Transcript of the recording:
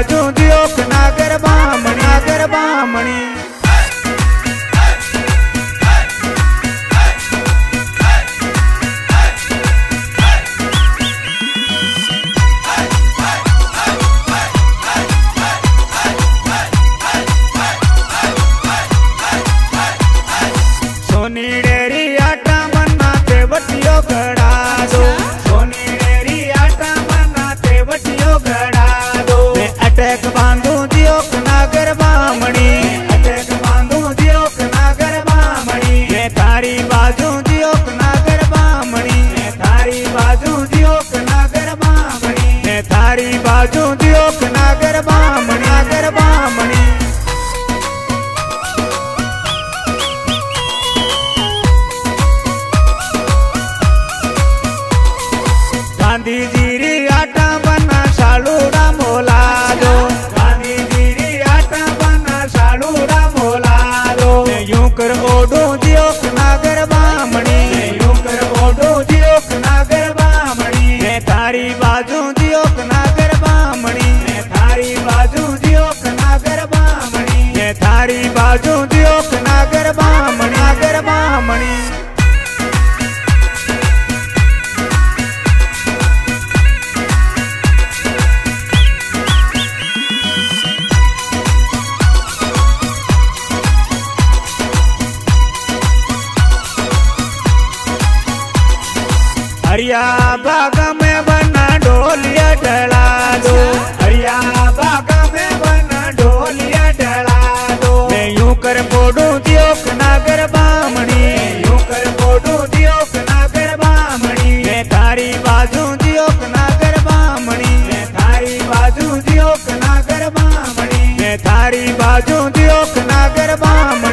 बाजू दियो नागर बामणी नागर बामणी सोनी डेरी आटा बनाते वटियो घड़ा दो सोनी डेरी आटा बनाते वटियो घड़ा दो मैं अटैक बांधू दियो नागर बामणी अटैक बांधू दियो नागर बामणी मैं थारी बाजू दियो नागर बामणी मैं थारी बाजू दियो नागर बामणी मैं थारी बाजू दियो नागर बामणी नागर बामणी गांधी जी री आटा बना सालूड़ा मोला दो गांधी जी री आटा बना सालूड़ा मोला दो यूं कर ओडू दियो नागर बामणी यूं कर ओडू दियो नागर बामणी मैं थारी बाजू दियो नागर बामणी मैं थारी बाजू दियो नागर बामणी मैं थारी बाजू दियो नागर बामणी नागर बामणी हरिया बाग में बना ढोलिया डला दो हरिया बाग में बना ढोलिया डला दो मैं यूं कर बोडू दियो नागर बामणी यूं कर बोडू दियो नागर बामणी मैं थारी बाजू दियो नागर बामणी मैं थारी बाजू दियो नागर बामणी मैं थारी बाजू दियो नागर बामणी